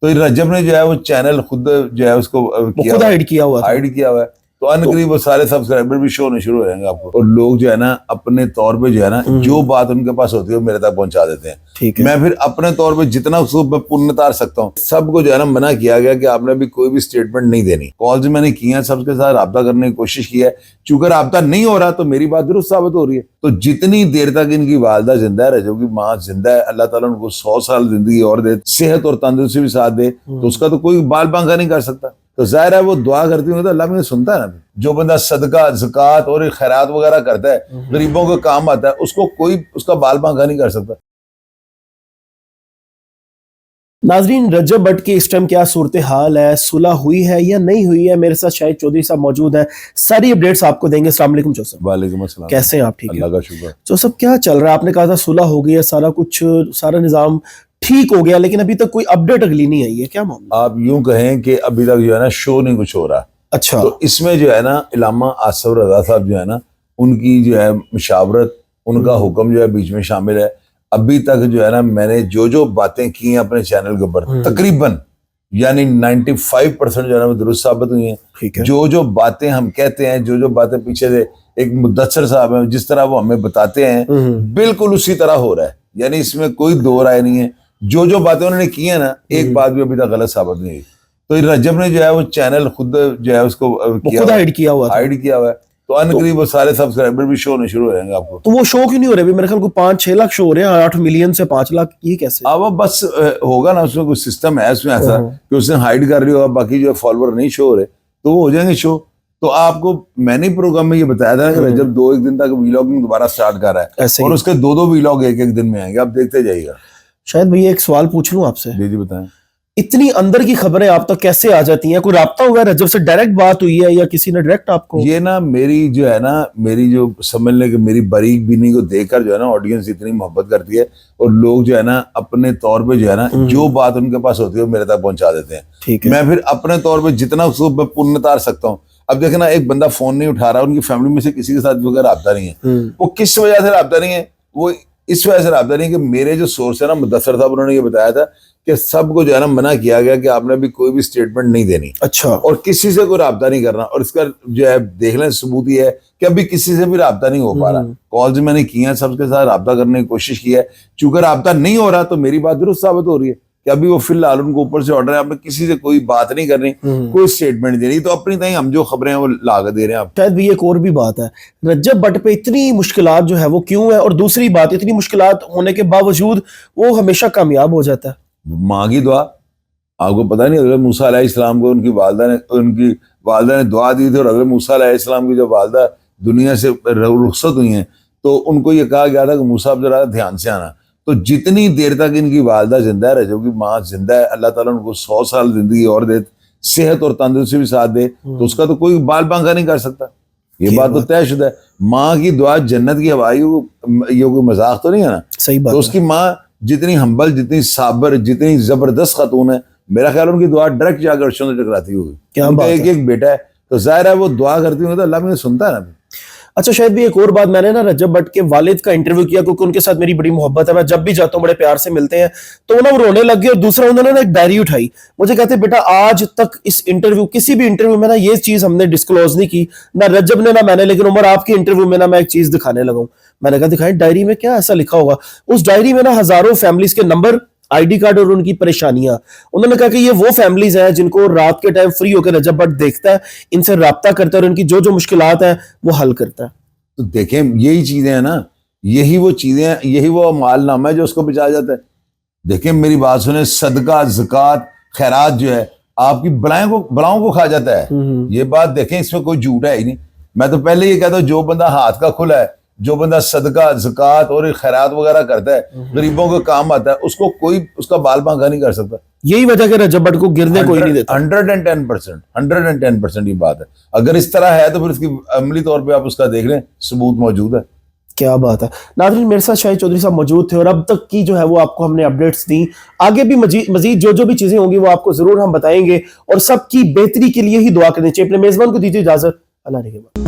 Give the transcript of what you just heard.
تو رجب نے جو ہے وہ چینل خود جو ہے اس کو خود ہائیڈ کیا ہوا ہے تو ان قریب وہ سارے سبسکرائبر بھی شو ہونے شروع ہو جائیں گے آپ کو. اور لوگ جو ہے نا اپنے طور پہ جو ہے نا جو بات ان کے پاس ہوتی ہے وہ میرے تک پہنچا دیتے ہیں. میں پھر اپنے طور پہ جتنا اس کو پن اتار سکتا ہوں سب کو جو ہے نا منع کیا گیا کہ آپ نے بھی کوئی بھی سٹیٹمنٹ نہیں دینی. کالز میں نے کی ہیں, سب کے ساتھ رابطہ کرنے کی کوشش کی ہے. چونکہ رابطہ نہیں ہو رہا تو میری بات درست ثابت ہو رہی ہے. تو جتنی دیر تک ان کی والدہ زندہ ہے, رجب کی ماں زندہ ہے, اللہ تعالیٰ ان کو 100 سال زندگی اور دے, صحت اور تندرستی بھی ساتھ دے, تو اس کا تو کوئی بال بانکا نہیں کر سکتا. تو ظاہر ہے وہ دعا کرتی ہوں تو اللہ مجھے سنتا ہے نا. جو بندہ صدقہ زکوٰۃ اور خیرات وغیرہ کرتا ہے, غریبوں کے کام آتا ہے, اس کو کوئی اس کا بال بانکا نہیں کر سکتا. ناظرین, رجب بٹ کی اس ٹائم کیا صورتحال ہے, صلح ہوئی ہے یا نہیں ہوئی ہے؟ میرے ساتھ شاہد چودھری صاحب موجود ہیں, ساری اپڈیٹس آپ کو دیں گے. السلام علیکم چوسف. وعلیکم السلام. کیسے ہیں آپ؟ ٹھیک ہے, اللہ کا شکر. چوسف کیا چل رہا ہے؟ آپ نے کہا تھا صلح ہو گئی ہے, سارا کچھ سارا نظام ٹھیک ہو گیا, لیکن ابھی تک کوئی اپڈیٹ اگلی نہیں آئی ہے, کیا معاملہ؟ آپ یوں کہیں کہ ابھی تک جو ہے نا شو نہیں کچھ ہو رہا. اچھا. تو اس میں جو ہے نا علامہ آصف رضا صاحب جو ہے نا ان کی جو ہے مشاورت, ان کا حکم جو ہے بیچ میں شامل ہے. ابھی تک جو ہے نا میں نے جو باتیں کی ہیں اپنے چینل کے اوپر تقریباً یعنی 95% جو ہے نا وہ درست ثابت ہوئی ہیں. جو باتیں ہم کہتے ہیں, جو باتیں پیچھے سے ایک مدثر صاحب ہیں جس طرح وہ ہمیں بتاتے ہیں بالکل اسی طرح ہو رہا ہے. یعنی اس میں کوئی دو رائے نہیں ہے. جو باتیں انہوں نے کی ہیں نا ایک بات بھی ابھی تک غلط ثابت نہیں ہوئی. تو رجب نے جو ہے وہ چینل خود جو ہے اس کو خود ہائیڈ کیا ہوا ہے تو ان قریب وہ سارے سبسکرائبر بھی شو ہونے شروع ہو جائیں گے آپ کو. تو وہ شو کیوں نہیں ہو رہے؟ میرے خیال کو 5-6 لاکھ شو ہو رہے ہیں, 8 ملین سے 5 لاکھ, یہ کیسے؟ اب بس ہوگا نا, اس میں کوئی سسٹم ہے اس میں ایسا کہ اس نے ہائیڈ کر لی ہوگا, باقی جو فالوور نہیں شو ہو رہے تو وہ ہو جائیں گے شو. تو آپ کو میں نے پروگرام میں یہ بتایا تھا کہ رجب 2-1 دن تک ویلاگنگ دوبارہ سٹارٹ کر رہا ہے اور اس کے 2 ویلاگ ایک دن میں آئیں گے, آپ دیکھتے جائیے گا. شاید بھیا ایک سوال پوچھ لوں آپ سے؟ جی بتائیں. اتنی اندر کی خبریں آپ تک کیسے آ جاتی ہیں؟ کوئی رابطہ ہوا ہے رجب سے, ڈائریکٹ بات ہوئی ہے یا کسی نے ڈائریکٹ آپ کو؟ یہ نا میری جو ہے نا میری جو سمجھ لیں کہ میری باریک بینی کو دیکھ کر جو ہے نا آڈینس اتنی محبت کرتی ہے اور لوگ جو ہے نا اپنے طور پہ جو ہے نا جو بات ان کے پاس ہوتی ہے وہ میرے تک پہنچا دیتے ہیں. میں پھر اپنے طور پہ جتنا اس کو پن اتار سکتا ہوں. اب دیکھیں نا, ایک بندہ فون نہیں اٹھا رہا, ان کی فیملی میں سے کسی کے ساتھ بھی رابطہ نہیں ہے. وہ کس وجہ سے رابطہ نہیں ہے؟ وہ اس وجہ سے رابطہ نہیں کہ میرے جو سورس ہے نا مدثر صاحب, انہوں نے یہ بتایا تھا کہ سب کو جو ہے نا منع کیا گیا کہ آپ نے بھی کوئی بھی سٹیٹمنٹ نہیں دینی. اچھا. اور کسی سے کوئی رابطہ نہیں کرنا. اور اس کا جو ہے دیکھ لیں ثبوت یہ ہے کہ ابھی کسی سے بھی رابطہ نہیں ہو پا رہا. کالز میں نے کی ہیں, سب کے ساتھ رابطہ کرنے کی کوشش کی ہے. چونکہ رابطہ نہیں ہو رہا تو میری بات درست ثابت ہو رہی ہے کہ ابھی وہ فی الحال ان کو اوپر سے آرڈر ہے, آپ نے کسی سے کوئی بات نہیں کرنی, کوئی سٹیٹمنٹ دینی. تو اپنی طرح ہم جو خبریں ہیں وہ لا دے رہے ہیں. آپ شاید بھی ایک اور بھی بات ہے, رجب بٹ پہ اتنی مشکلات جو ہے وہ کیوں ہے؟ اور دوسری بات, اتنی مشکلات ہونے کے باوجود وہ ہمیشہ کامیاب ہو جاتا ہے. ماں کی دعا. آپ کو پتہ نہیں حضرت موسیٰ علیہ السلام کو ان کی والدہ نے دعا دی تھی, اور حضرت موسیٰ علیہ السلام کی جو والدہ دنیا سے رخصت ہوئی ہیں تو ان کو یہ کہا گیا تھا کہ موسیٰ اب ذرا دھیان سے آنا. تو جتنی دیر تک ان کی والدہ زندہ ہے, رجب کی ماں زندہ ہے, اللہ تعالیٰ ان کو 100 سال زندگی اور دے, صحت اور تندرستی بھی ساتھ دے, تو اس کا تو کوئی بال بانکا نہیں کر سکتا. یہ بات تو طے شدہ ہے. ماں کی دعا جنت کی ہوا, یہ کوئی مذاق تو نہیں ہے نا. صحیح بات. تو اس کی ماں جتنی ہمبل, جتنی صابر, جتنی زبردست خاتون ہے, میرا خیال ان کی دعا ڈائریکٹ جا کر عرشوں سے ٹکراتی ہوگی. کیا بات ہے. ایک بیٹا ہے تو ظاہر ہے وہ دعا کرتی ہوں تو اللہ مجھے سنتا ہے نا. اچھا شاید بھی ایک اور بات, میں نے نا رجب بٹ کے والد کا انٹرویو کیا کیونکہ ان کے ساتھ میری بڑی محبت ہے, میں جب بھی جاتا ہوں بڑے پیار سے ملتے ہیں, تو وہ رونے لگ گئے. اور دوسرا انہوں نے ایک ڈائری اٹھائی, مجھے کہتے بیٹا آج تک اس انٹرویو کسی بھی انٹرویو میں نا یہ چیز ہم نے ڈسکلوز نہیں کی, نہ رجب نے نہ میں نے, لیکن عمر آپ کے انٹرویو میں نا میں ایک چیز دکھانے لگا ہوں. میں نے کہا دکھائیں ڈائری میں کیا ایسا لکھا ہوگا. اس ڈائری میں نا ہزاروں فیملیز کے نمبر, آئی ڈی کارڈ اور ان کی پریشانیاں. انہوں نے کہا کہ یہ وہ فیملیز ہیں جن کو رات کے ٹائم فری ہو کے رجب بٹ دیکھتا ہے, ان سے رابطہ کرتا ہے اور ان کی جو مشکلات ہیں وہ حل کرتا ہے. تو دیکھیں یہی چیزیں ہیں نا, یہی وہ چیزیں ہیں, یہی وہ مال نامہ ہے جو اس کو بچا جاتا ہے. دیکھیں میری بات سنیں, صدقہ زکوٰۃ خیرات جو ہے آپ کی بلاؤں کو کھا جاتا ہے. یہ بات دیکھیں, اس میں کوئی جھوٹ ہے ہی نہیں. میں تو پہلے یہ کہتا ہوں جو بندہ ہاتھ کا کھلا ہے, جو بندہ صدقہ زکوٰۃ اور خیرات وغیرہ کرتا ہے, غریبوں کے کام آتا ہے, اس کو کوئی اس کا بال بانکا نہیں کر سکتا. یہی وجہ کہ رجب بٹ کو گرنے کوئی نہیں دیتا. 110% یہ بات ہے. اگر اس طرح ہے تو پھر اس کی عملی طور پہ آپ اس کا دیکھ لیں, ثبوت موجود ہے. کیا بات ہے. ناظرین میرے ساتھ شاہد چودھری صاحب موجود تھے اور اب تک کی جو ہے وہ آپ کو ہم نے اپڈیٹس دی. آگے بھی مزید جو بھی چیزیں ہوں گی وہ آپ کو ضرور ہم بتائیں گے, اور سب کی بہتری کے لیے ہی دعا کرنی چاہیے. اپنے میزبان کو دیجیے اجازت. اللہ رحمت.